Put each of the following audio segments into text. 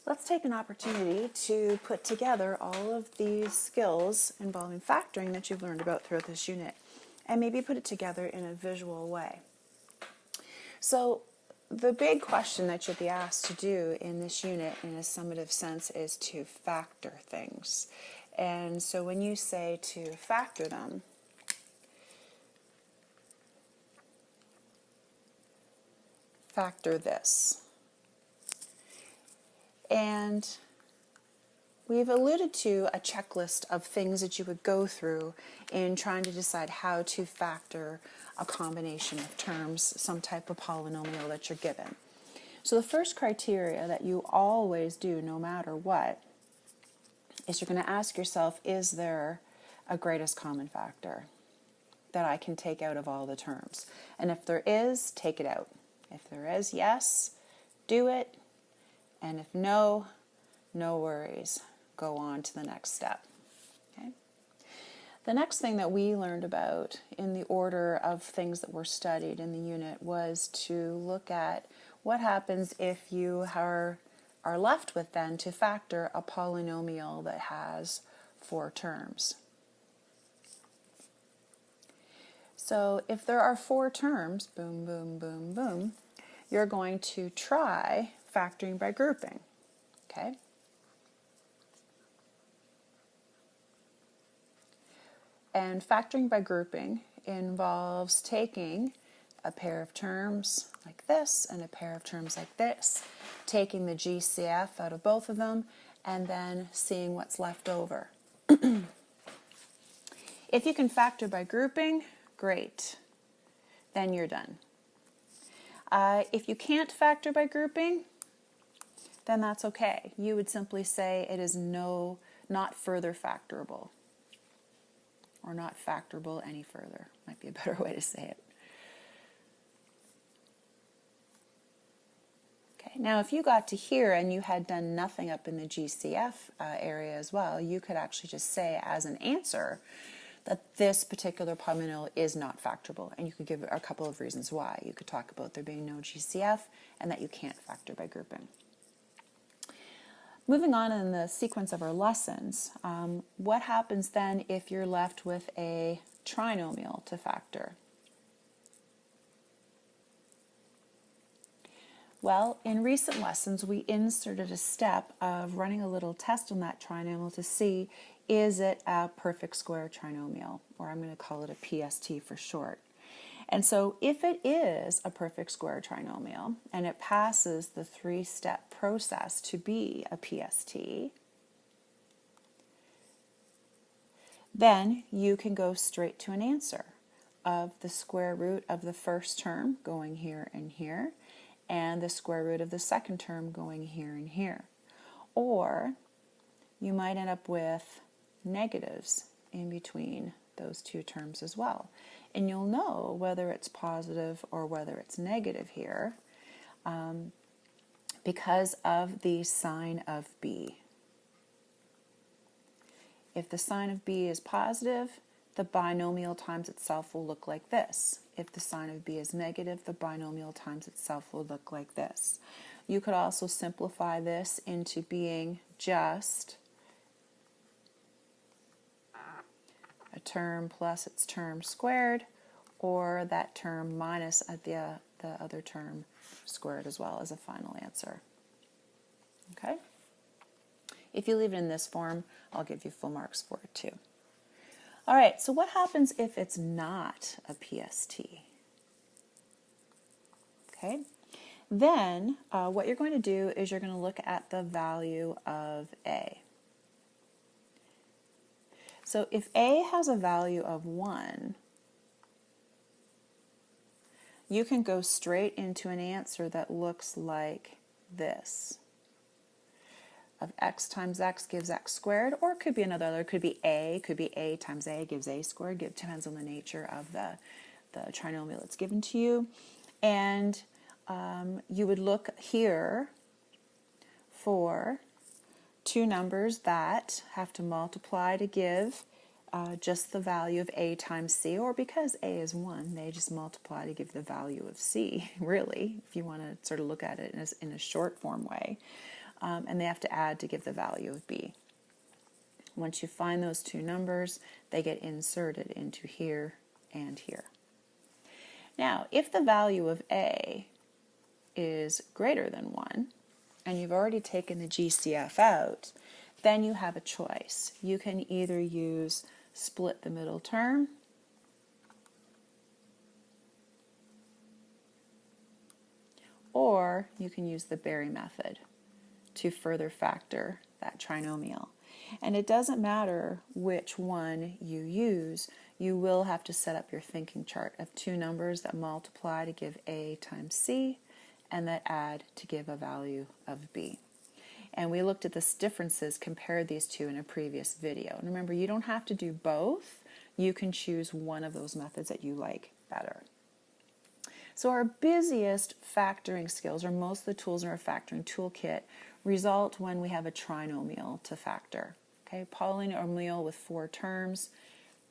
Let's take an opportunity to put together all of these skills involving factoring that you've learned about throughout this unit and maybe put it together in a visual way. So the big question that you'll be asked to do in this unit in a summative sense is to factor things. And so when you say to factor them, factor this. And we've alluded to a checklist of things that you would go through in trying to decide how to factor a combination of terms, some type of polynomial that you're given. So the first criteria that you always do, no matter what, is you're going to ask yourself, is there a greatest common factor that I can take out of all the terms? And if there is, take it out. If there is, yes, do it. And if no, no worries. Go on to the next step. Okay. The next thing that we learned about in the order of things that were studied in the unit was to look at what happens if you are left with then to factor a polynomial that has 4 terms. So if there are 4 terms, boom, boom, boom, boom, you're going to try factoring by grouping. Okay? And factoring by grouping involves taking a pair of terms like this and a pair of terms like this, taking the GCF out of both of them, and then seeing what's left over. If you can factor by grouping, great. Then you're done. If you can't factor by grouping, then that's okay. You would simply say it is not further factorable, or not factorable any further. Might be a better way to say it. Okay, now if you got to here and you had done nothing up in the GCF area as well, you could actually just say as an answer that this particular polynomial is not factorable, and you could give a couple of reasons why. You could talk about there being no GCF and that you can't factor by grouping. Moving on in the sequence of our lessons, what happens then if you're left with a trinomial to factor? Well, in recent lessons, we inserted a step of running a little test on that trinomial to see, is it a perfect square trinomial, or I'm going to call it a PST for short. And so if it is a perfect square trinomial and it passes the 3-step process to be a PST, then you can go straight to an answer of the square root of the first term going here and here, and the square root of the second term going here and here. Or you might end up with negatives in between those 2 terms as well. And you'll know whether it's positive or whether it's negative here because of the sign of B. If the sign of B is positive, the binomial times itself will look like this. If the sign of B is negative, the binomial times itself will look like this. You could also simplify this into being just a term plus its term squared, or that term minus the other term squared as well as a final answer. Okay? If you leave it in this form, I'll give you full marks for it too. All right, so what happens if it's not a PST? Okay, then what you're going to do is you're going to look at the value of A. So if A has a value of 1, you can go straight into an answer that looks like this. Of x times x gives x squared, or it could be another, it could be A times A gives A squared. It depends on the nature of the trinomial that's given to you. And you would look here for 2 numbers that have to multiply to give just the value of A times C, or because A is 1, they just multiply to give the value of C, really, if you want to sort of look at it in a short form way. and they have to add to give the value of b. Once you find those two numbers, they get inserted into here and here. Now, if the value of a is greater than 1, and you've already taken the GCF out, then you have a choice. You can either use split the middle term, or you can use the Berry method to further factor that trinomial. And it doesn't matter which one you use, you will have to set up your thinking chart of two numbers that multiply to give a times c, and that add to give a value of b. And we looked at the differences, compared these two in a previous video. And remember, you don't have to do both. You can choose one of those methods that you like better. So our busiest factoring skills, or most of the tools in our factoring toolkit, result when we have a trinomial to factor. Okay, polynomial with 4 terms,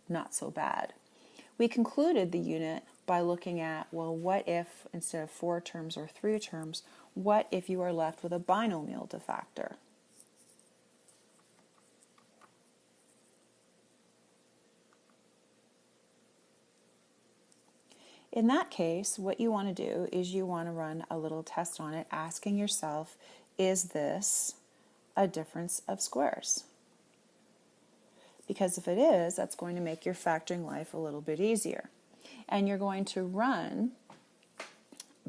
not so bad. We concluded the unit by looking at, well, what if instead of 4 terms or 3 terms, what if you are left with a binomial to factor? In that case, what you want to do is you want to run a little test on it, asking yourself, is this a difference of squares? Because if it is, that's going to make your factoring life a little bit easier. And you're going to run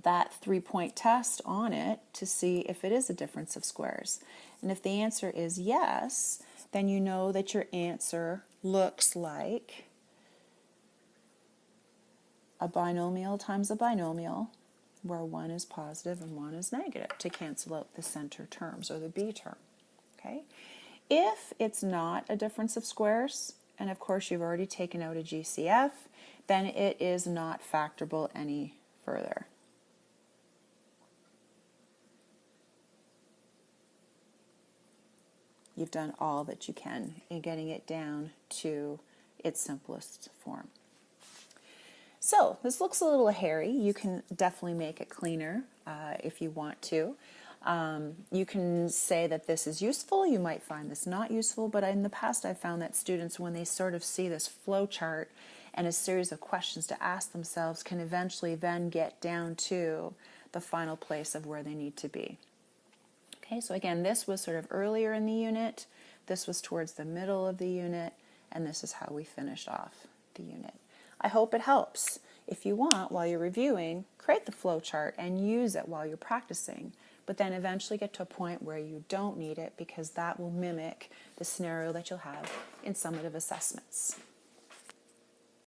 that 3-point test on it to see if it is a difference of squares. And if the answer is yes, then you know that your answer looks like a binomial times a binomial, where 1 is positive and 1 is negative, to cancel out the center terms, or the b term. Okay? If it's not a difference of squares, and of course you've already taken out a GCF, then it is not factorable any further. You've done all that you can in getting it down to its simplest form. So this looks a little hairy. You can definitely make it cleaner if you want to. You can say that this is useful. You might find this not useful, but in the past I've found that students, when they sort of see this flow chart and a series of questions to ask themselves, can eventually then get down to the final place of where they need to be. Okay, so again, this was sort of earlier in the unit, this was towards the middle of the unit, and this is how we finished off the unit. I hope it helps. If you want, while you're reviewing, create the flow chart and use it while you're practicing, but then eventually get to a point where you don't need it, because that will mimic the scenario that you'll have in summative assessments.